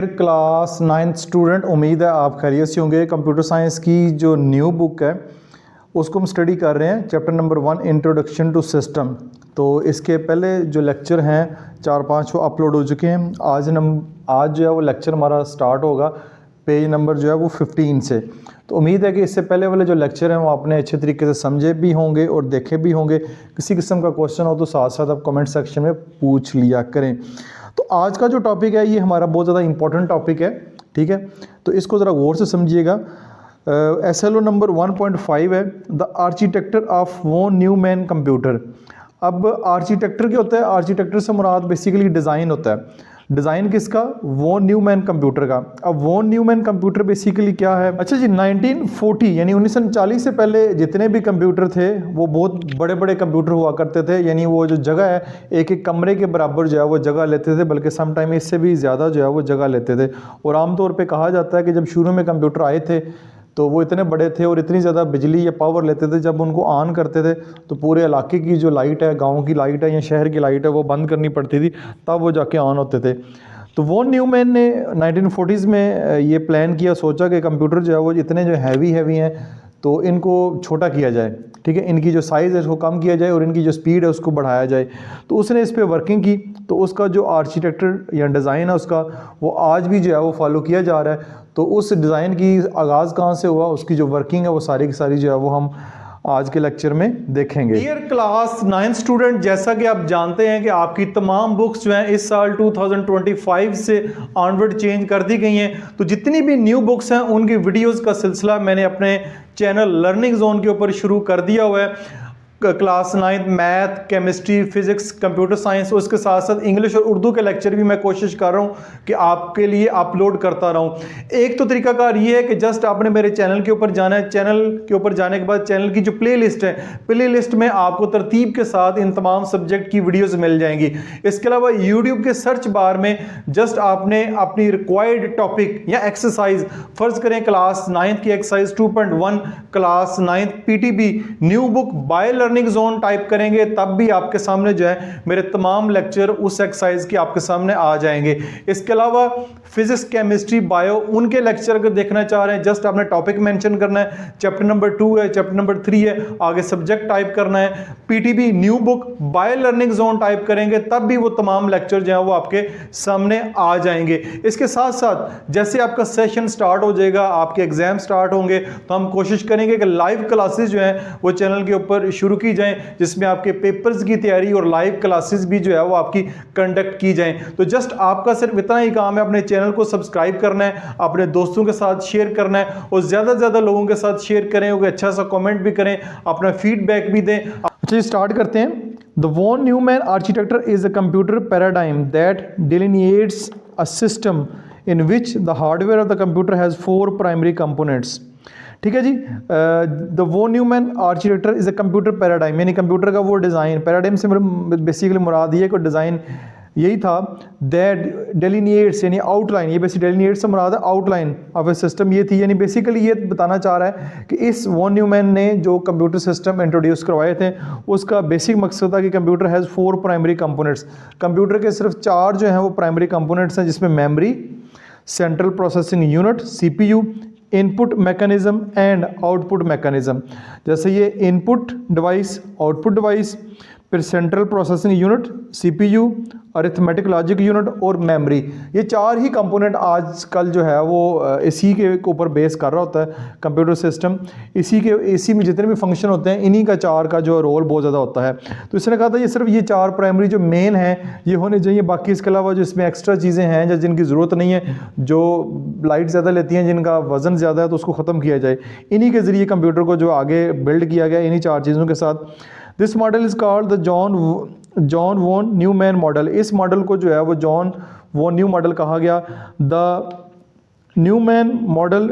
Class 9th student, उम्मीद है आप खैरियत से होंगे। कंप्यूटर साइंस की जो न्यू बुक है उसको हम स्टडी कर रहे हैं, chapter number 1 introduction to system. तो इसके पहले जो लेक्चर हैं 4-5 वो अपलोड हो चुके हैं। आज जो है वो लेक्चर हमारा स्टार्ट होगा, पेज नंबर जो है वो 15 से। तो उम्मीद है कि इससे पहले वाले जो लेक्चर हैं वो आपने अच्छे तरीके से समझे भी होंगे और देखे भी होंगे। किसी किस्म का क्वेश्चन हो तो साथ साथ आप कमेंट सेक्शन में पूछ लिया करें। तो आज का जो टॉपिक है ये हमारा बहुत ज़्यादा इंपॉर्टेंट टॉपिक है, ठीक है। तो इसको ज़रा गौर से समझिएगा। SLO नंबर 1.5 है, the architecture of von Neumann computer. अब आर्किटेक्चर क्या होता है? आर्किटेक्चर से मुराद बेसिकली डिज़ाइन होता है। डिज़ाइन किसका? वॉन न्यूमैन कंप्यूटर का। अब वॉन न्यूमैन कंप्यूटर बेसिकली क्या है? अच्छा जी, 1940 यानी 1940 से पहले जितने भी कंप्यूटर थे वो बहुत बड़े बड़े कंप्यूटर हुआ करते थे। यानी वो जो जगह है एक एक कमरे के बराबर जो है वो जगह लेते थे, बल्कि सम टाइम इससे भी ज़्यादा जो है वो जगह लेते थे। और आमतौर पर कहा जाता है कि जब शुरू में कंप्यूटर आए थे तो वो इतने बड़े थे और इतनी ज़्यादा बिजली या पावर लेते थे, जब उनको ऑन करते थे तो पूरे इलाके की जो लाइट है, गांव की लाइट है या शहर की लाइट है, वो बंद करनी पड़ती थी, तब वो जाके ऑन होते थे। तो वॉन न्यूमैन ने 1940s में ये प्लान किया, सोचा कि कंप्यूटर जो है वो इतने जो हैवी हैं तो इनको छोटा किया जाए, ठीक है। इनकी जो साइज़ है उसको कम किया जाए और इनकी जो स्पीड है उसको बढ़ाया जाए। तो उसने इस पर वर्किंग की। तो उसका जो आर्किटेक्चर या डिज़ाइन है उसका, वो आज भी जो है वो फॉलो किया जा रहा है। तो उस डिज़ाइन की आगाज़ कहाँ से हुआ, उसकी जो वर्किंग है वो सारी की सारी जो है वो हम आज के लेक्चर में देखेंगे। डियर क्लास 9 स्टूडेंट, जैसा कि आप जानते हैं कि आपकी तमाम बुक्स जो हैं इस साल 2025 से ऑनवर्ड चेंज कर दी गई हैं। तो जितनी भी न्यू बुक्स हैं उनकी वीडियोस का सिलसिला मैंने अपने चैनल लर्निंग जोन के ऊपर शुरू कर दिया हुआ है। Class 9 math, chemistry, physics, computer science, उसके साथ साथ इंग्लिश और उर्दू के लेक्चर भी मैं कोशिश कर रहा हूँ कि आपके लिए अपलोड करता रहूँ। एक तो तरीकाकार ये है कि जस्ट आपने मेरे चैनल के ऊपर जाना है। चैनल के ऊपर जाने के बाद चैनल की जो प्ले लिस्ट है, प्ले लिस्ट में आपको तरतीब के साथ इन तमाम सब्जेक्ट की वीडियोज़ मिल जाएंगी। इसके अलावा यूट्यूब के सर्च बार में जस्ट आपने अपनी रिक्वायर्ड टॉपिक या एक्सरसाइज, फ़र्ज़ करें क्लास 9 की exercise 2.1 class 9 PTB new book by learning zone type करेंगे, तब भी आपके सामने जो है मेरे तमाम लेक्चर उस एक्सरसाइज के आपके सामने आ जाएंगे। इसके अलावा फिजिक्स, केमिस्ट्री, बायो, उनके लेक्चर अगर देखना चाह रहे हैं जस्ट आपने टॉपिक मेंशन करना है। चैप्टर नंबर 2 है, चैप्टर नंबर 3 है, आगे सब्जेक्ट टाइप करना है। PTB new book by learning zone type करेंगे, तब भी वो तमाम लेक्चर जो है वो आपके सामने आ जाएंगे। इसके साथ साथ जैसे आपका सेशन स्टार्ट हो जाएगा, आपके एग्जाम स्टार्ट होंगे, तो हम कोशिश करेंगे कि लाइव क्लासेस जो है वो चैनल के ऊपर शुरू की जाएं, जिसमें आपके पेपर्स की तैयारी और लाइव क्लासेस भी जो है वो आपकी कंडक्ट की जाएं। तो जस्ट आपका सिर्फ इतना ही काम है, अपने चैनल को सब्सक्राइब करना है, अपने दोस्तों के साथ शेयर करना है और ज़्यादा से ज़्यादा लोगों के साथ शेयर करें और अच्छा सा कमेंट भी करें, अपना फीडबैक भी दें। अच्छा, स्टार्ट करते हैं। The von Neumann architecture is a computer paradigm that delineates a system in which the hardware of the computer has 4 primary components। ठीक है जी। The von Neumann architecture is a computer paradigm, यानी computer का वो design, paradigm से basically मुराद ये को डिज़ाइन यही था, दैट डेलिनिएट्स यानी आउटलाइन, ये बेसिक डेलिनिएट से मुराद है आउटलाइन ऑफ ए सिस्टम ये थी। यानी बेसिकली ये बताना चाह रहा है कि इस वॉन न्यूमैन ने जो कंप्यूटर सिस्टम इंट्रोड्यूस करवाए थे उसका बेसिक मकसद था कि computer has 4 primary components. Computer के सिर्फ 4 जो हैं वो प्राइमरी कंपोनेंट्स हैं, जिसमें memory, central processing unit CPU, input mechanism and output mechanism. जैसे ये इनपुट डिवाइस, आउटपुट डिवाइस, फिर central processing unit, CPU, arithmetic logic unit और मेमोरी, ये 4 ही कंपोनेंट आजकल जो है वो इसी के ऊपर बेस कर रहा होता है कंप्यूटर सिस्टम। इसी में जितने भी फंक्शन होते हैं इन्हीं का 4 का जो रोल बहुत ज़्यादा होता है। तो इसने कहा था ये सिर्फ ये 4 प्राइमरी जो मेन हैं ये होने चाहिए, बाकी इसके अलावा जो इसमें एक्स्ट्रा चीज़ें हैं या जिनकी ज़रूरत नहीं है, जो लाइट ज़्यादा लेती हैं, जिनका वज़न ज़्यादा है, तो उसको ख़त्म किया जाए। इन्हीं के ज़रिए कंप्यूटर को जो आगे बिल्ड किया गया इन्हीं 4 चीज़ों के साथ। This model is called the John von Neumann model. इस मॉडल को जो है वो जॉन वॉन न्यू मॉडल कहा गया। The Neumann model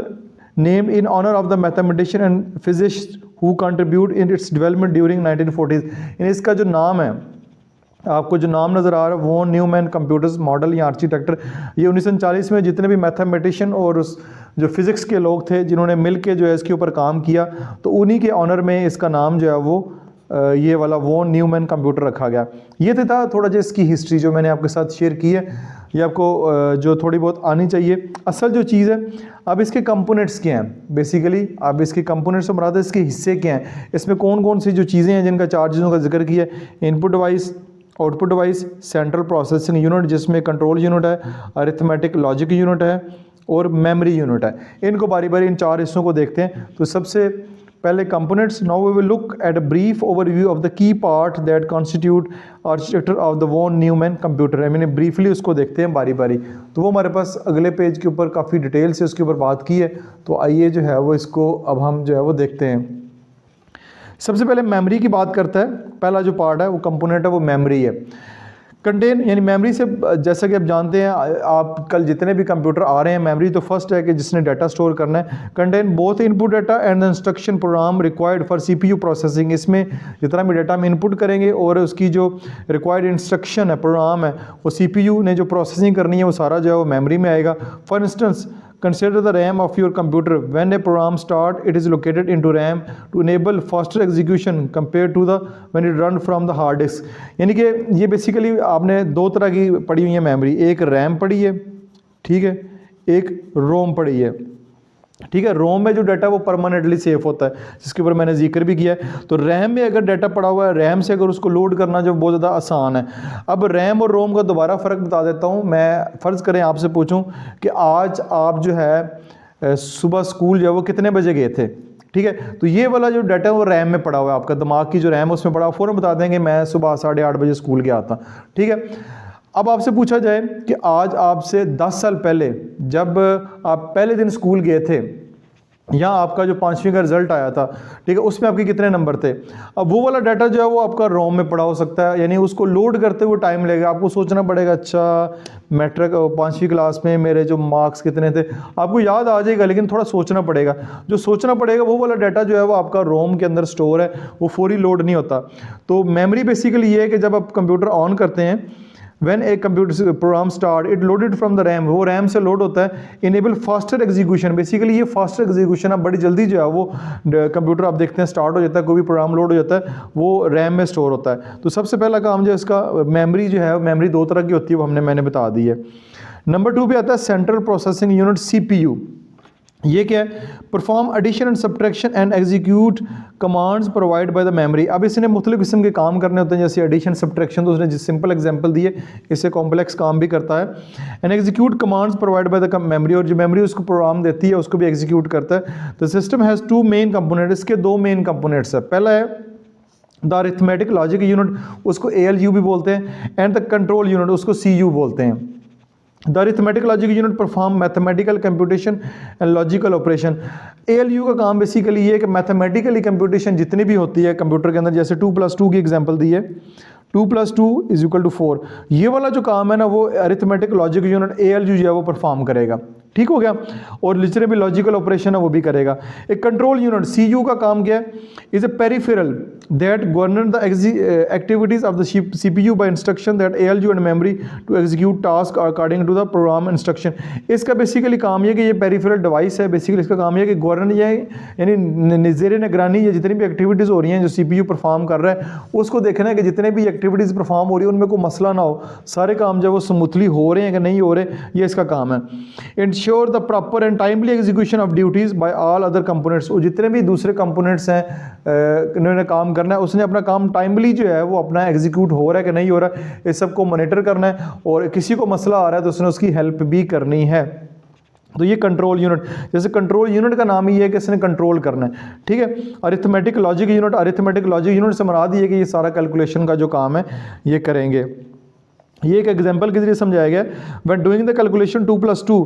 name in honour of the mathematician and physicist who contribute in its development during 1940s। इसका जो नाम है, आपको जो नाम नज़र आ रहा है वॉन न्यूमैन कंप्यूटर्स मॉडल या आर्किटेक्चर, ये 1940 में जितने भी मैथमेटिशियन और जो फिज़िक्स के लोग थे जिन्होंने मिल के जो है इसके ऊपर काम किया, तो उन्हीं के ऑनर में इसका नाम जो है वो ये वाला वॉन न्यूमैन कंप्यूटर रखा गया। ये था थोड़ा जो इसकी हिस्ट्री जो मैंने आपके साथ शेयर की है। ये आपको जो थोड़ी बहुत आनी चाहिए। असल जो चीज़ है, अब इसके कंपोनेंट्स क्या हैं बेसिकली, अब इसके कंपोनेंट्स से मुराद है इसके हिस्से क्या हैं, इसमें कौन कौन सी जो चीज़ें हैं जिनका चार चीज़ों का जिक्र किया है। Input device, output device, central processing unit जिसमें कंट्रोल यूनिट है, अरिथमेटिक लॉजिक यूनिट है और मेमोरी यूनिट है। इनको बारी बारी इन चार हिस्सों को देखते हैं। तो सबसे पहले components. Now we will look at a brief overview of the key part that constitute architecture of the von Neumann computer. मैंने ब्रीफली उसको देखते हैं बारी बारी। तो वो हमारे पास अगले पेज के ऊपर काफ़ी डिटेल से उसके ऊपर बात की है, तो आइए जो है वो इसको अब हम जो है वो देखते हैं। सबसे पहले मेमोरी की बात करता है। पहला जो पार्ट है वो कंपोनेंट है वो मेमोरी है। कंटेन यानी मेमोरी से, जैसा कि आप जानते हैं, आप कल जितने भी कंप्यूटर आ रहे हैं, मेमोरी तो फर्स्ट है कि जिसने डाटा स्टोर करना है। Contain both input data and the instruction program required for CPU processing. इसमें जितना भी डाटा हम इनपुट करेंगे और उसकी जो रिक्वायर्ड इंस्ट्रक्शन है, प्रोग्राम है, वो सीपीयू ने जो प्रोसेसिंग करनी है वो सारा जो है वो मेमोरी में आएगा। For instance, consider the RAM of your computer. When a program start, it is located into RAM to enable faster execution compared to the when it run from the hard disk. यानी कि ये basically आपने दो तरह की पड़ी हुई है मेमोरी, एक रैम पड़ी है, ठीक है, एक रोम पड़ी है, ठीक है। रोम में जो डाटा वो परमानेंटली सेफ होता है, जिसके ऊपर मैंने जिक्र भी किया है। तो रैम में अगर डाटा पड़ा हुआ है, रैम से अगर उसको लोड करना जो बहुत ज़्यादा आसान है। अब रैम और रोम का दोबारा फ़र्क बता देता हूँ मैं। फ़र्ज़ करें आपसे पूछूं कि आज आप जो है सुबह स्कूल जो है वो कितने बजे गए थे, ठीक है। तो ये वाला जो डाटा है वो रैम में पड़ा हुआ है, आपका दिमाग की जो रैम है उसमें पड़ा, फ़ौरन बता देंगे मैं सुबह 8:30 बजे स्कूल गया था, ठीक है। अब आपसे पूछा जाए कि आज आपसे 10 साल पहले जब आप पहले दिन स्कूल गए थे, या आपका जो 5वीं का रिजल्ट आया था, ठीक है, उसमें आपके कितने नंबर थे। अब वो वाला डाटा जो है वो आपका रोम में पड़ा हो सकता है, यानी उसको लोड करते हुए टाइम लगेगा। आपको सोचना पड़ेगा, अच्छा मैट्रिक 5वीं क्लास में मेरे जो मार्क्स कितने थे, आपको याद आ जाएगा लेकिन थोड़ा सोचना पड़ेगा। जो सोचना पड़ेगा वो वाला डाटा जो है वो आपका रोम के अंदर स्टोर है, वो फौरी लोड नहीं होता। तो मेमोरी बेसिकली ये है कि जब आप कंप्यूटर ऑन करते हैं, when a computer program start, it loaded from the RAM, वो RAM से लोड होता है। enable faster execution, बेसिकली ये फास्टर एग्जीक्यूशन अब बड़ी जल्दी जो है वो कंप्यूटर आप देखते हैं स्टार्ट हो जाता है, कोई भी प्रोग्राम लोड हो जाता है, वो RAM में स्टोर होता है। तो सबसे पहला काम जो है इसका, मेमोरी जो है, मेमोरी दो तरह की होती है, वो मैंने बता दी है। नंबर 2 पे आता है सेंट्रल प्रोसेसिंग यूनिट CPU। ये क्या है? Perform addition and subtraction and execute commands provide by the memory. अब इसने मुख्तलिफ किस्म के काम करने होते हैं, जैसे एडिशन सब्ट्रैक्शन तो उसने जिस सिंपल एग्जांपल दिए, इससे कॉम्प्लेक्स काम भी करता है। And execute commands provide by the memory, और जो मेमोरी उसको प्रोग्राम देती है उसको भी एग्जीक्यूट करता है। The system has 2 main component, इसके 2 मेन कंपोनेंट्स है। पहला है द अरिथमेटिक लॉजिक यूनिट, उसको ALU भी बोलते हैं, एंड द कंट्रोल यूनिट, उसको CU बोलते हैं। The arithmetic logic unit perform mathematical computation and logical operation. ALU का काम बेसिकली ये है कि मैथमेटिकली कंप्यूटेशन जितनी भी होती है कंप्यूटर के अंदर, जैसे 2+2 की एग्जांपल दी है, 2+2 = 4, ये वाला जो काम है ना वो अरिथमेटिक लॉजिक यूनिट ALU जो है वो परफॉर्म करेगा, ठीक हो गया। और जितने भी लॉजिकल ऑपरेशन है वो भी करेगा। एक कंट्रोल यूनिट CU का काम क्या है? Is a peripheral that govern the activities of the CPU by instruction that ALU and memory to execute task according to the program instruction. इसका बेसिकली काम ये कि ये पेरिफेरल डिवाइस है, बेसिकली इसका काम ये कि गवर्न ये यानी निज़ेर निगरानी, ये जितनी भी एक्टिविटीज़ हो रही हैं जो CPU परफॉर्म कर रहा है उसको देखना है कि जितने भी एक्टिविटीज़ परफॉर्म हो रही है उनमें कोई मसला ना हो, सारे काम जो वो स्मूथली हो रहे हैं कि नहीं हो रहे, ये इसका काम है। Ensure the proper and timely execution of duties by all other components, और जितने भी दूसरे कंपोनेंट्स हैं इन्होंने काम करना है, उसने अपना काम टाइमली जो है वो अपना एग्जीक्यूट हो रहा है कि नहीं हो रहा है, इस सबको मॉनिटर करना है, और किसी को मसला आ रहा है तो उसने उसकी हेल्प भी करनी है। तो ये कंट्रोल यूनिट, जैसे कंट्रोल यूनिट का नाम ही है कि इसने कंट्रोल करना है, ठीक है। Arithmetic logic unit, arithmetic logic unit से मुराद ये है कि ये सारा कैलकुलेशन का जो काम है ये करेंगे। ये एक एग्जांपल के जरिए समझाया गया। When doing the calculation 2+2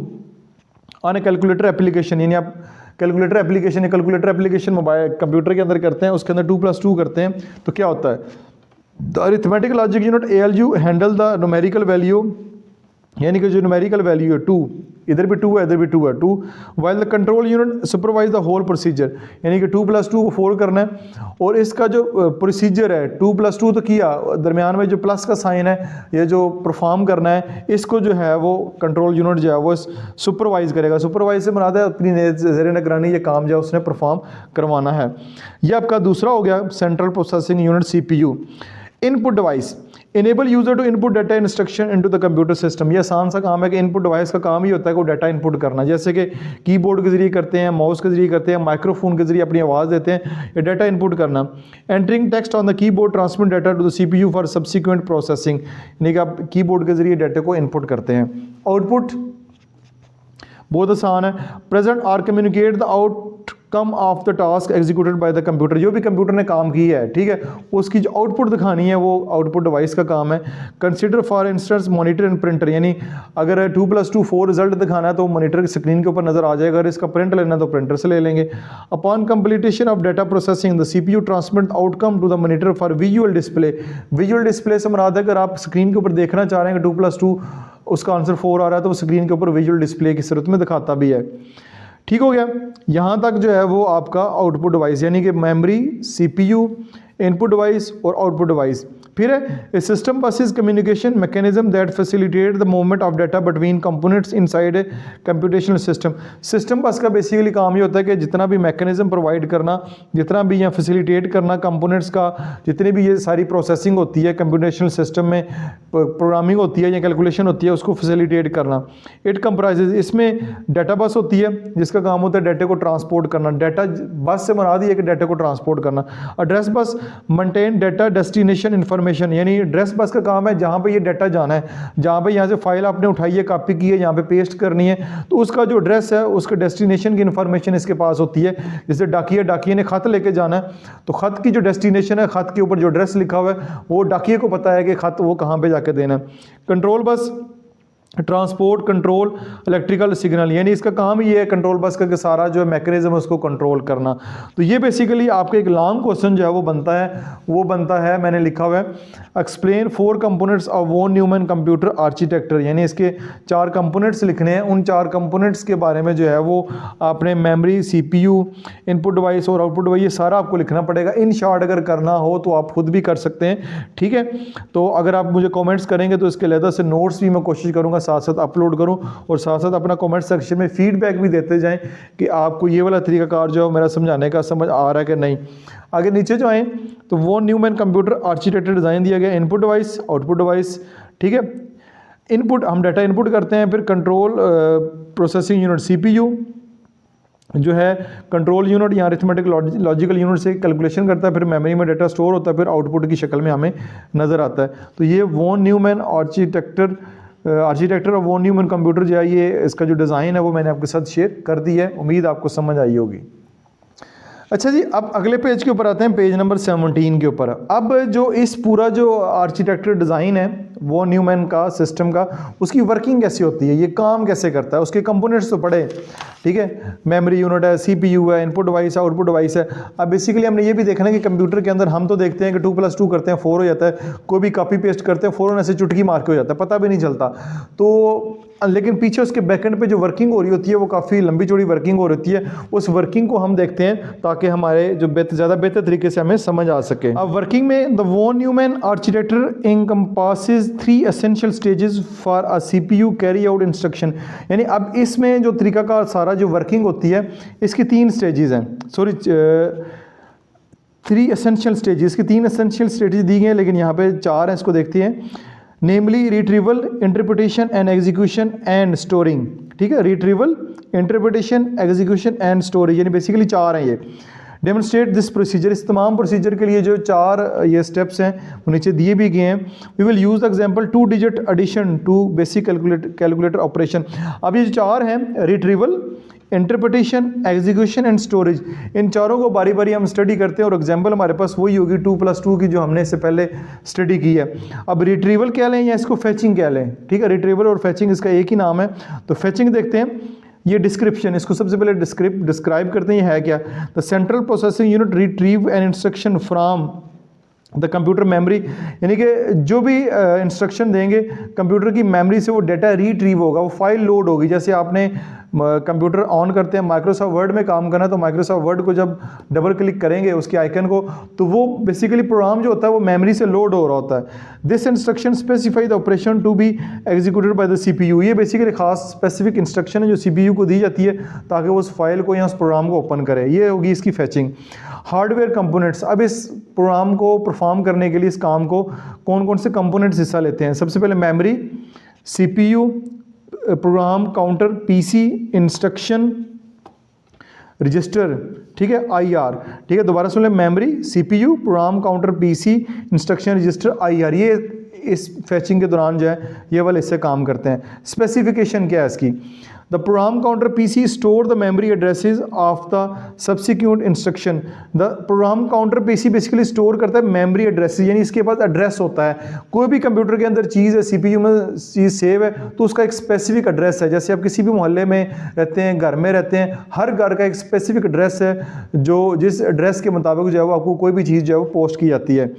on A calculator application, यानी आप कैलकुलेटर एप्लीकेशन या कैलकुलेटर एप्लीकेशन मोबाइल कंप्यूटर के अंदर करते हैं, उसके अंदर 2+2 करते हैं, तो क्या होता है? The arithmetic logic unit ALU handle the numerical value, यानी कि जो न्यूमेरिकल वैल्यू है 2, इधर भी 2 है इधर भी 2 है 2, while the control unit supervise the whole procedure, यानी कि 2+2 को 4 करना है, और इसका जो प्रोसीजर है 2+2 तो किया, दरमियान में जो प्लस का साइन है ये जो परफॉर्म करना है, इसको जो है वो कंट्रोल यूनिट जो है वो सुपरवाइज करेगा। सुपरवाइज से मुराद है अपनी ज़ेर निगरानी ये काम जो है उसने परफॉर्म करवाना है। ये आपका दूसरा हो गया central processing unit CPU। Input device enable user to input data instruction into the computer system. ये आसान सा काम है कि इनपुट डिवाइस का काम ही होता है को डाटा इनपुट करना, जैसे कि कीबोर्ड के जरिए करते हैं, माउस के जरिए करते हैं, माइक्रोफोन के जरिए अपनी आवाज़ देते हैं, ये डाटा इनपुट करना। Entering text on the keyboard transmit data to the CPU for subsequent processing, यानी कि आप कीबोर्ड के जरिए डाटा को इनपुट करते हैं। आउटपुट बहुत आसान है, प्रेजेंट और communicate the outcome of the task executed by the computer. जो भी कंप्यूटर ने काम किया है, ठीक है, उसकी जो आउटपुट दिखानी है वो आउटपुट डिवाइस का काम है। Consider for instance monitor and printer, यानी अगर 2+2 4 रिजल्ट दिखाना है तो मॉनिटर की स्क्रीन के ऊपर नजर आ जाएगा, अगर इसका प्रिंट लेना है तो प्रिंटर से ले लेंगे। Upon completion of data processing the CPU transmit outcome to the monitor for visual display. Visual display से मुराद है अगर आप स्क्रीन के ऊपर देखना चाह रहे हैं कि 2+2 उसका आंसर 4 आ रहा है तो वो स्क्रीन के ऊपर विजुअल डिस्प्ले की सूरत में दिखाता भी है। ठीक हो गया, यहाँ तक जो है वो आपका आउटपुट डिवाइस, यानी कि मेमोरी, सीपीयू, इनपुट डिवाइस और आउटपुट डिवाइस। फिर है ए सिस्टम बस is communication mechanism that facilitate the movement of data between components inside a computational system. System बस का बेसिकली काम ये होता है कि जितना भी मैकेनिज्म प्रोवाइड करना, जितना भी यहाँ फैसिलिटेट करना कंपोनेंट्स का, जितनी भी ये सारी प्रोसेसिंग होती है कंप्यूटेशनल सिस्टम में, प्रोग्रामिंग होती है या कैलकुलेशन होती है, उसको फैसिलिटेट करना। इट कंप्राइजेज, इसमें डाटा बस होती है जिसका काम होता है डाटा को ट्रांसपोर्ट करना। डाटा बस से मुराद है कि डाटा को ट्रांसपोर्ट करना। Address bus maintain data destination information, यानी एड्रेस बस का काम है जहाँ पे ये डाटा जाना है, जहाँ पे यहाँ से फाइल आपने उठाई है, कॉपी की है, यहाँ पे पेस्ट करनी है, तो उसका जो एड्रेस है उसके डेस्टिनेशन की इन्फॉर्मेशन इसके पास होती है। जैसे डाकिया ने खत लेके जाना है तो खत की जो डेस्टिनेशन है, खत के ऊपर जो एड्रेस लिखा हुआ है वो डाकिए को पता है कि खत वो कहाँ पे जाके देना है। Control bus transport control electrical signal, यानी इसका काम ही है कंट्रोल बस का कि सारा जो है मैकेनिज्म उसको कंट्रोल करना। तो ये बेसिकली आपका एक लॉन्ग क्वेश्चन जो है वो बनता है मैंने लिखा हुआ है explain 4 components of von Neumann computer architecture, यानी इसके 4 कंपोनेंट्स लिखने हैं। उन 4 कंपोनेंट्स के बारे में जो है वो आपने मेमोरी, सीपीयू, इनपुट डिवाइस और आउटपुट डिवाइस, ये सारा आपको लिखना पड़ेगा। इन शॉर्ट अगर करना हो तो आप खुद भी कर सकते हैं, ठीक है। तो अगर आप मुझे कमेंट्स करेंगे तो इसके अलग से नोट्स भी मैं कोशिश करूँगा साथ साथ अपलोड करूं, और साथ साथ अपना कमेंट सेक्शन में फीडबैक भी देते जाएं कि आपको ये वाला तरीकाकार जो है मेरा समझाने का समझ आ रहा है कि नहीं। आगे नीचे जो आएँ तो वो न्यूमैन कंप्यूटर आर्किटेक्चर डिज़ाइन दिया गया, इनपुट डिवाइस, आउटपुट डिवाइस, ठीक है। इनपुट हम डाटा इनपुट करते हैं, फिर कंट्रोल प्रोसेसिंग यूनिट सीपीयू जो है, कंट्रोल यूनिट या अरिथमेटिक लॉजिकल यूनिट से कैलकुलेशन करता है, फिर मेमोरी में डाटा स्टोर होता है, फिर आउटपुट की शक्ल में हमें नज़र आता है। तो ये von Neumann architecture of von Neumann computer जो है, ये इसका जो डिज़ाइन है वो मैंने आपके साथ शेयर कर दी है, उम्मीद आपको समझ आई होगी। अच्छा जी, अब अगले पेज के ऊपर आते हैं, पेज नंबर 17 के ऊपर। अब जो इस पूरा जो आर्किटेक्चर डिज़ाइन है वो न्यूमैन का सिस्टम का, उसकी वर्किंग कैसे होती है, ये काम कैसे करता है, उसके कंपोनेंट्स तो पढ़े, ठीक है। मेमोरी यूनिट है, सीपीयू है, इनपुट डिवाइस है, आउटपुट डिवाइस है। अब बेसिकली हमने ये भी देखना है कि कंप्यूटर के अंदर हम तो देखते हैं कि 2+2 करते हैं 4 हो जाता है, कोई भी कॉपी पेस्ट करते हैं 4 होने से चुटकी मार के हो जाता है, पता भी नहीं चलता। तो लेकिन पीछे उसके बैकएंड पे जो वर्किंग हो रही होती है वो काफ़ी लंबी चौड़ी वर्किंग हो रही है, उस वर्किंग को हम देखते हैं ताकि हमारे जो ज़्यादा बेहतर तरीके से हमें समझ आ सके। अब वर्किंग में the von Neumann architecture encompasses 3 essential stages for a CPU carry out instruction, यानी अब इसमें जो तरीका का सारा जो वर्किंग होती है इसकी 3 स्टेजेस हैं, 3 एसेंशियल स्टेजेस, इसकी 3 एसेंशियल स्टेजेस दी गई हैं, लेकिन यहाँ पे 4 हैं, इसको देखते हैं। Namely retrieval, interpretation and execution and storing, ठीक है। Retrieval, interpretation, execution and storage, यानी बेसिकली 4 हैं ये। डेमोन्स्ट्रेट दिस प्रोसीजर, इस तमाम प्रोसीजर के लिए जो 4 ये स्टेप्स हैं वो नीचे दिए भी गए हैं। We will use the example 2 digit addition to basic calculator operation. अब ये जो 4 हैं, retrieval, interpretation, execution and storage, इन चारों को बारी बारी हम स्टडी करते हैं और एग्जांपल हमारे पास वही होगी 2+2 की जो हमने इससे पहले स्टडी की है। अब रिट्रीवल क्या लें या इसको फैचिंग क्या लें, ठीक है। रिट्रीवल और फैचिंग इसका एक ही नाम है। तो फैचिंग देखते हैं, ये डिस्क्रिप्शन, इसको सबसे पहले डिस्क्राइब करते हैं, ये है क्या। The central processing unit retrieve an instruction from the computer memory, यानी कि जो भी इंस्ट्रक्शन देंगे कंप्यूटर की मेमोरी से वो डाटा रिट्रीव होगा, वो फाइल लोड होगी। जैसे आपने कंप्यूटर ऑन करते हैं, माइक्रोसॉफ्ट वर्ड में काम करना है तो माइक्रोसॉफ्ट वर्ड को जब डबल क्लिक करेंगे उसके आइकन को, तो वो बेसिकली प्रोग्राम जो होता है वो मेमोरी से लोड हो रहा होता है। This instruction specify the operation to be executed by the CPU, ये बेसिकली खास स्पेसिफिक इंस्ट्रक्शन है जो सीपीयू को दी जाती है ताकि वो उस फाइल को या उस प्रोग्राम को ओपन करे, ये होगी इसकी फैचिंग। हार्डवेयर कंपोनेंट्स, अब इस प्रोग्राम को परफॉर्म करने के लिए इस काम को कौन कौन से कंपोनेंट्स हिस्सा लेते हैं। सबसे पहले memory, CPU, program counter, PC, instruction register, ठीक है, IR, ठीक है, दोबारा सुन लें, memory, CPU, program counter, PC, instruction register, IR, ये इस फैचिंग के दौरान जो है ये वाले इससे काम करते हैं। स्पेसिफिकेशन क्या है इसकी? The program counter PC store the memory addresses of the subsequent instruction. The program counter PC basically store करता है मेमोरी एड्रेसेस, यानी इसके पास एड्रेस होता है। कोई भी कंप्यूटर के अंदर चीज़ है, CPU में चीज़ सेव है तो उसका एक स्पेसिफिक एड्रेस है। जैसे आप किसी भी मोहल्ले में रहते हैं, घर में रहते हैं, हर घर का एक स्पेसिफिक एड्रेस है जो जिस एड्रेस के मुताबिक जो है वो आपको कोई भी चीज़ जो है वो पोस्ट की जाती है।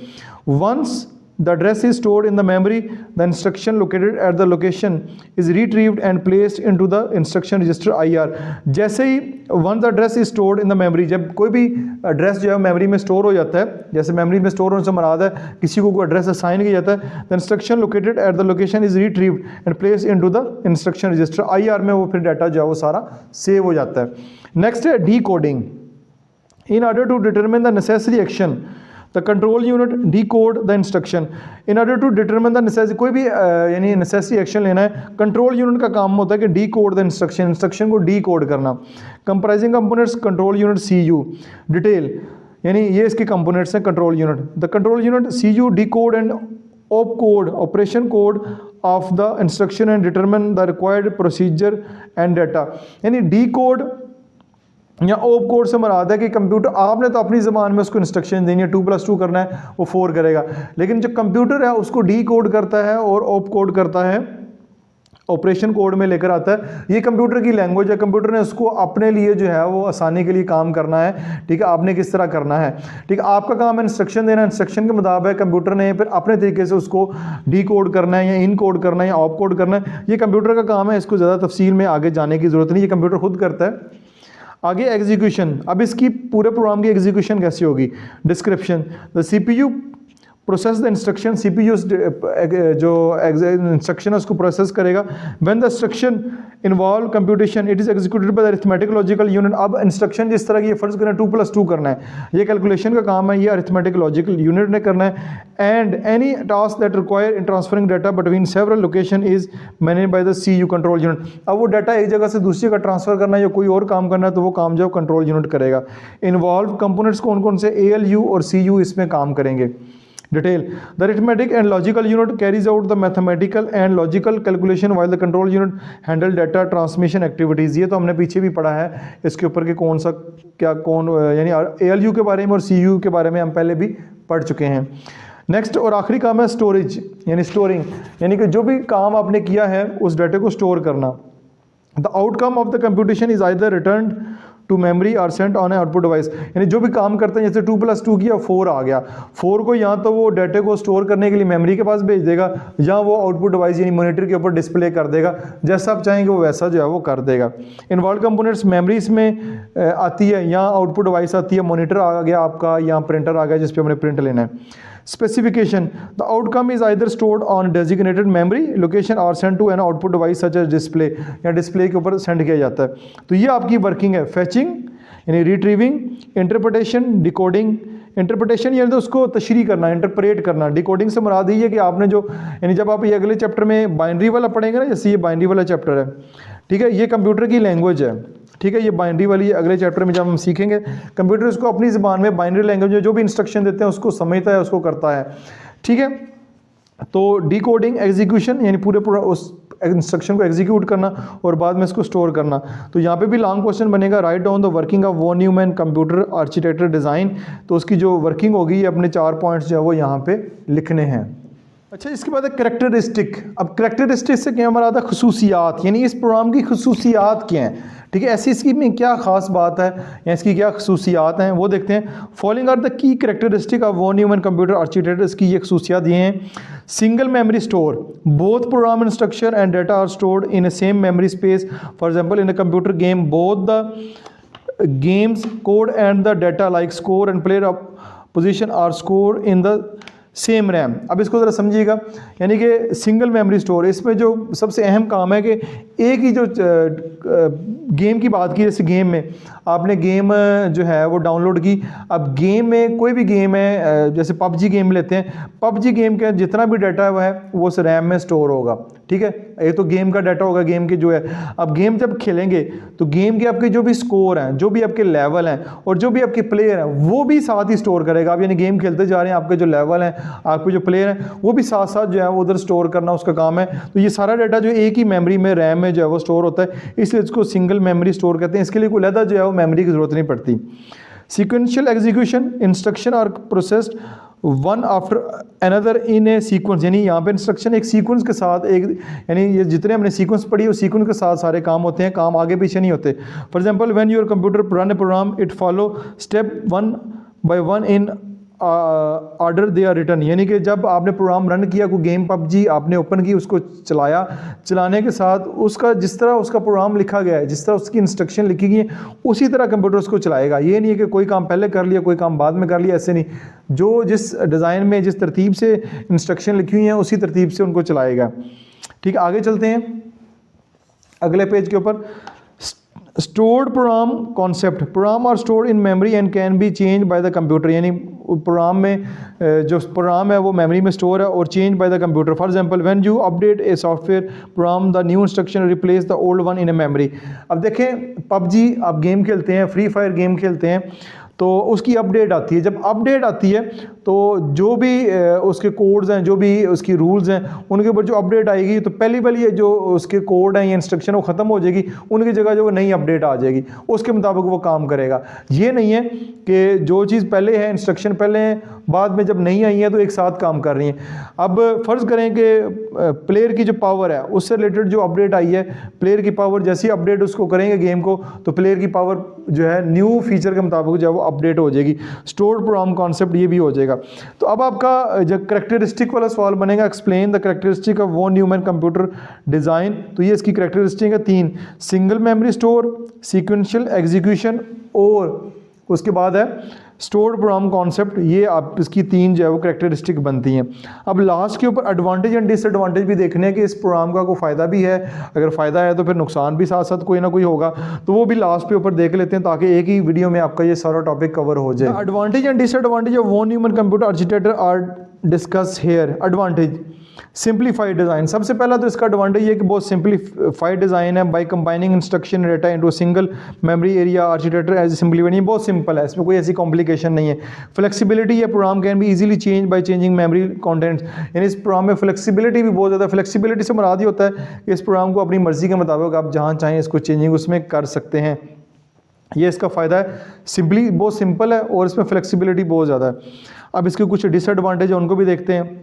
Once the address is stored in the memory, the instruction located at the location is retrieved and placed into the instruction register IR। जैसे ही once the address is stored in the memory, जब कोई भी address जो है memory में store हो जाता है, जैसे मेमोरी में स्टोर होने से मुराद है किसी को कोई एड्रेस असाइन किया जाता है, the instruction located at the location is retrieved and placed into the instruction register IR में वो फिर डाटा जो है वो सारा सेव हो जाता है। नेक्स्ट है decoding। In order to determine the necessary action, the control unit decode the instruction। in order to determine the necessary, कोई भी यानी necessary action लेना है, कंट्रोल यूनिट का काम होता है कि decode the instruction, इंस्ट्रक्शन को decode करना। comprising components control unit CU। Detail यानी ये इसके कंपोनेंट्स हैं control unit. The control unit CU decode and opcode operation code of the instruction and determine the required procedure and data। यानी decode या op code से मुराद है कि कंप्यूटर, आपने तो अपनी ज़बान में उसको इंस्ट्रक्शन देनी है 2+2 करना है, वो 4 करेगा, लेकिन जो कंप्यूटर है उसको डी कोड करता है और ओप कोड करता है, ऑपरेशन कोड में लेकर आता है। ये कंप्यूटर की लैंग्वेज है, कंप्यूटर ने उसको अपने लिए जो है वो आसानी के लिए काम करना है, ठीक है, आपने किस तरह करना है, ठीक है, आपका काम है इंस्ट्रक्शन देना, इंस्ट्रक्शन के मुताबिक कंप्यूटर ने फिर अपने तरीके से उसको डी कोड करना है या इन कोड करना है या ऑप कोड करना है। ये कंप्यूटर का काम है, इसको ज़्यादा तफसील में आगे जाने की ज़रूरत नहीं, ये कंप्यूटर खुद करता है। आगे एग्जीक्यूशन, अब इसकी पूरे प्रोग्राम की एग्जीक्यूशन कैसी होगी? Description, the CPU process the instruction, CPU जो इंस्ट्रक्शन है उसको प्रोसेस करेगा। When the instruction involve computation it is executed by the arithmetic logical unit. अब इंस्ट्रक्शन जिस तरह की ये फर्ज करें 2+2 करना है, ये कैलकुलेशन का काम है, ये अरिथमेटिक लॉजिकल यूनिट ने करना है। And any task that require in transferring data between several location is manage by the CU control unit. अब वो डाटा एक जगह से दूसरी जगह ट्रांसफर करना है या कोई और काम करना है तो वो काम जो कंट्रोल यूनिट करेगा। इन्वॉल्व कंपोनेंट्स कौन कौन से? ALU और CU इसमें काम करेंगे। Detail, the arithmetic and logical unit carries out the mathematical and logical calculation while the control unit handle data transmission activities. ये तो हमने पीछे भी पढ़ा है इसके ऊपर कि कौन सा क्या कौन, यानी ALU के बारे में और CU के बारे में हम पहले भी पढ़ चुके हैं। नेक्स्ट और आखिरी काम है स्टोरेज, यानी स्टोरिंग, यानी कि जो भी काम आपने किया है उस डाटे को स्टोर करना। The outcome of the computation is either return to memory और sent on a output device. यानी जो भी काम करते हैं, जैसे 2+2 किया 4 आ गया, 4 को या तो वो डाटे को स्टोर करने के लिए मेमोरी के पास भेज देगा या वो आउटपुट डिवाइस यानी मॉनिटर के ऊपर डिस्प्ले कर देगा, जैसा आप चाहेंगे वो वैसा जो है वो कर देगा। इन्वॉल्व कंपोनेंट्स मेमोरी इसमें आती है या आउटपुट डिवाइस आती है, मॉनिटर आ गया आपका या प्रिंटर आ गया जिस पे हमने प्रिंट लेना है। Specification, the outcome is either stored on designated memory location और send to an output device such as display, या डिस्प्ले के ऊपर सेंड किया जाता है। तो ये आपकी वर्किंग है, फैचिंग यानी रिट्रीविंग, इंटरप्रिटेशन, डिकोडिंग। इंटरप्रिटेशन यानी तो उसको तशरीह करना, इंटरप्रेट करना। डिकोडिंग से मुराद ये है कि आपने जो, यानी जब आप ये अगले चैप्टर में बाइनरी वाला पढ़ेंगे ना, जैसे ये बाइनरी वाला चैप्टर है, ठीक है, ये कंप्यूटर की लैंग्वेज है, ठीक है, ये बाइनरी वाली अगले चैप्टर में जब हम सीखेंगे, कंप्यूटर उसको अपनी ज़बान में बाइनरी लैंग्वेज में जो भी इंस्ट्रक्शन देते हैं उसको समझता है, उसको करता है, ठीक है। तो डिकोडिंग, एग्जीक्यूशन यानी पूरे उस इंस्ट्रक्शन को एग्जीक्यूट करना और बाद में इसको स्टोर करना। तो यहाँ पे भी लॉन्ग क्वेश्चन बनेगा, write down the working of von Neumann computer architecture design. तो उसकी जो वर्किंग होगी ये अपने 4 पॉइंट्स जो है वो यहाँ पे लिखने हैं। अच्छा, इसके बाद है करैक्टरिस्टिक। अब करैक्टरिस्टिक से क्या हमारा आता है? खुसूसियात, यानी इस प्रोग्राम की खुसूसियात क्या हैं, ठीक है, ऐसी इसकी में क्या ख़ास बात है या इसकी क्या खुसूसियात हैं वो देखते हैं। Following are the key characteristic of von Neumann computer architecture. इसकी ये खुसूसियात ये हैं: single memory store, both program instruction and data are stored in a same memory space. For example in a computer game both the game's code and the data like score and player position are score in the same RAM. अब इसको ज़रा समझिएगा, यानी कि single memory store, इसमें जो सबसे अहम काम है कि एक ही जो गेम की बात की, जैसे गेम में आपने गेम जो है वो डाउनलोड की। अब गेम में कोई भी गेम है, जैसे पबजी गेम लेते हैं, पबजी गेम का जितना भी डाटा है वो उस रैम में स्टोर होगा, ठीक है। ये तो गेम का डाटा होगा, गेम के जो है। अब गेम जब खेलेंगे तो गेम के आपके जो भी स्कोर हैं, जो भी आपके लेवल हैं और जो भी आपके प्लेयर हैं, वो भी साथ ही स्टोर करेगा। आप यानी गेम खेलते जा रहे हैं, आपके जो लेवल हैं, आपके जो प्लेयर हैं, वो भी साथ साथ जो है वो उधर स्टोर करना उसका काम है। तो ये सारा डाटा जो एक ही मेमोरी में, रैम में जो है वो स्टोर होता है, इसलिए इसको सिंगल मेमोरी स्टोर कहते हैं। इसके लिए कोई अलग जो है वो मेमोरी की जरूरत नहीं पड़ती। Sequential execution, instruction are processed one after another in a sequence, यानी यहाँ पे इंस्ट्रक्शन एक सीक्वेंस के साथ, एक यानी ये जितने हमने सीक्वेंस पढ़ी उस सीक्वेंस के साथ सारे काम होते हैं, काम आगे पीछे नहीं होते। For example when your computer run a program it follow step one by one in order they are return, यानी कि जब आपने प्रोग्राम रन किया, कोई गेम पबजी आपने ओपन की, उसको चलाया, चलाने के साथ उसका जिस तरह उसका प्रोग्राम लिखा गया है, जिस तरह उसकी इंस्ट्रक्शन लिखी गई है, उसी तरह कंप्यूटर उसको चलाएगा। ये नहीं है कि कोई काम पहले कर लिया कोई काम बाद में कर लिया, ऐसे नहीं। जो जिस डिज़ाइन में जिस तरतीब से इंस्ट्रक्शन लिखी हुई हैं उसी तरतीब से उनको चलाएगा। ठीक है, आगे चलते हैं अगले पेज के ऊपर। Stored program concept, program are stored in memory and can be change by the computer, यानी प्रोग्राम में जो प्रोग्राम है वो मेमोरी में स्टोर है और change by the computer. For example when you update a software program the new instruction replace the old one in a memory. अब देखें, पबजी आप गेम खेलते हैं, फ्री फायर गेम खेलते हैं, तो उसकी अपडेट आती है। जब अपडेट आती है तो जो भी उसके कोड्स हैं, जो भी उसकी रूल्स हैं, उनके ऊपर जो अपडेट आएगी तो पहली ये जो उसके कोड हैं या इंस्ट्रक्शन वो ख़त्म हो जाएगी, उनकी जगह जो नई अपडेट आ जाएगी, उसके मुताबिक वो काम करेगा। ये नहीं है कि जो चीज़ पहले है, इंस्ट्रक्शन पहले हैं, बाद में जब नहीं आई है तो एक साथ काम कर रही हैं। अब फ़र्ज़ करें कि प्लेयर की जो पावर है उससे रिलेटेड जो अपडेट आई है, प्लेयर की पावर जैसी अपडेट उसको करेंगे गेम को, तो प्लेयर की पावर जो है न्यू फीचर के मुताबिक जो है वो अपडेट हो जाएगी। स्टोर्ड प्रोग्राम कॉन्सेप्ट ये भी हो जाएगा। तो अब आपका जो करैक्टरिस्टिक वाला सवाल बनेगा, explain the characteristic of von Neumann computer design. तो ये इसकी करैक्टरिस्टिक है 3, single memory store, sequential execution और उसके बाद है स्टोर्ड प्रोग्राम कॉन्सेप्ट। ये आप इसकी 3 जो है वो करैक्टरिस्टिक बनती हैं। अब लास्ट के ऊपर एडवांटेज एंड डिसएडवांटेज भी देखने हैं कि इस प्रोग्राम का कोई फ़ायदा भी है, अगर फ़ायदा है तो फिर नुकसान भी साथ साथ कोई ना कोई होगा, तो वो भी लास्ट पे ऊपर देख लेते हैं ताकि एक ही वीडियो में आपका ये सारा टॉपिक कवर हो जाए। Advantage and disadvantage of von Neumann computer architecture are discuss here. Advantage, simplified design. सबसे पहला तो इसका एडवांटेज ये कि बहुत सिंप्लीफाइड डिज़ाइन है। By combining instruction data into single memory area architecture as simplified, ये बहुत सिंपल है, इसमें कोई ऐसी कॉम्प्लिकेशन नहीं है। फ्लेक्सिबिलिटी, ये program can be easily change by changing memory contents, यानी इस प्रोग्राम में फ्लेक्सिबिलिटी भी बहुत ज़्यादा है। फ्लेक्सिबिलिटी से मुराद ये होता है कि इस प्रोग्राम को अपनी मर्जी के मुताबिक आप जहाँ चाहें इसको चेंजिंग उसमें कर सकते हैं। ये इसका फ़ायदा है, सिंपली बहुत सिंपल है और इसमें फ्लेक्सिबिलिटी बहुत ज़्यादा है। अब इसके कुछ डिसएडवांटेज है, उनको भी देखते हैं।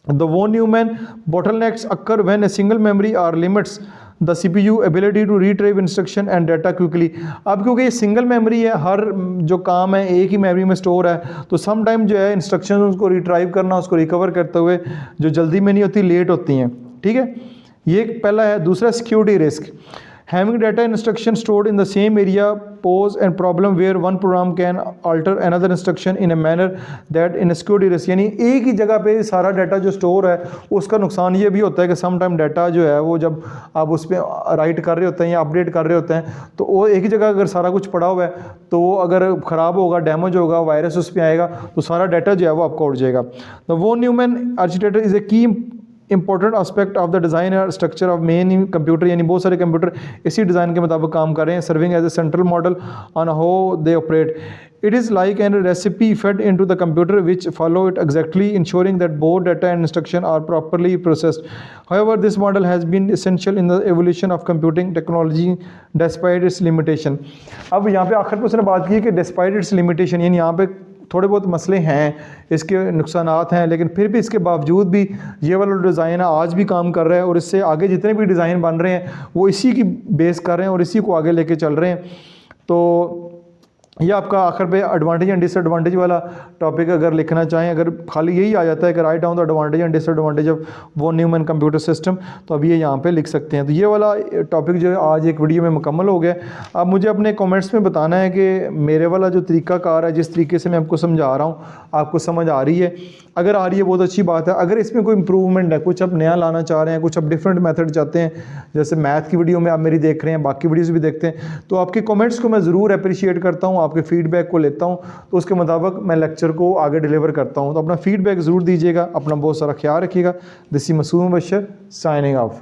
The von Neumann bottlenecks occur when a single memory or limits the CPU ability to retrieve instruction and data quickly। अब क्योंकि ये सिंगल मेमोरी है, हर जो काम है एक ही मेमोरी में स्टोर है, तो सम टाइम जो है इंस्ट्रक्शन उसको रिट्राइव करना, उसको रिकवर करते हुए जो जल्दी में नहीं होती, लेट होती हैं। ठीक है, ये पहला है। दूसरा security risk, having data instruction stored in the same area pose a problem where one program can alter another instruction in a manner that in a security risk, यानी एक ही जगह पे सारा डाटा जो स्टोर है उसका नुकसान ये भी होता है कि सम टाइम डाटा जो है वो जब आप उस पर राइट कर रहे होते हैं या अपडेट कर रहे होते हैं तो वो एक ही जगह अगर सारा कुछ पड़ा हुआ है तो वो अगर ख़राब होगा, डैमेज होगा, वायरस उस पर आएगा तो सारा डाटा जो है वो आपका उड़ जाएगा। The von Neumann architecture is a key important aspect of the design structure of main computer, यानी बहुत सारे कंप्यूटर इसी डिज़ाइन के मुताबिक काम कर रहे हैं। Serving as a central model on how they operate, it is like an recipe fed into the computer which follow it exactly ensuring that both data and instruction are properly processed. However this model has been essential in the evolution of computing technology despite its limitation. अब यहाँ पे आखिर में उसने बात की कि despite its limitation, यानी यहाँ पे थोड़े बहुत मसले हैं, इसके नुकसानात हैं, लेकिन फिर भी इसके बावजूद भी ये वाला डिज़ाइन आज भी काम कर रहा है और इससे आगे जितने भी डिज़ाइन बन रहे हैं वो इसी की बेस कर रहे हैं और इसी को आगे लेके चल रहे हैं। तो ये आपका आखिर पे एडवांटेज एंड डिसएडवांटेज वाला टॉपिक अगर लिखना चाहें, अगर खाली यही आ जाता है कि write down the advantage and disadvantage of von Neumann computer system, तो अब ये यहाँ पे लिख सकते हैं। तो ये वाला टॉपिक जो है आज एक वीडियो में मुकम्मल हो गया। अब मुझे अपने कमेंट्स में बताना है कि मेरे वाला जो तरीक़ाकार है, जिस तरीके से मैं आपको समझा रहा हूँ, आपको समझ आ रही है? अगर आ रही है बहुत अच्छी बात है। अगर इसमें कोई इंप्रूवमेंट है, कुछ आप नया लाना चाह रहे हैं, कुछ आप डिफरेंट मेथड चाहते हैं, जैसे मैथ की वीडियो में आप मेरी देख रहे हैं, बाकी वीडियोज़ भी देखते हैं, तो आपके कमेंट्स को मैं ज़रूर अप्रिशिएट करता हूँ, आपके फीडबैक को लेता हूँ, तो उसके मुताबिक मैं लेक्चर को आगे डिलीवर करता हूँ। तो अपना फीडबैक ज़रूर दीजिएगा। अपना बहुत सारा ख्याल रखिएगा। दिस इज़ मासूम बशर साइनिंग ऑफ।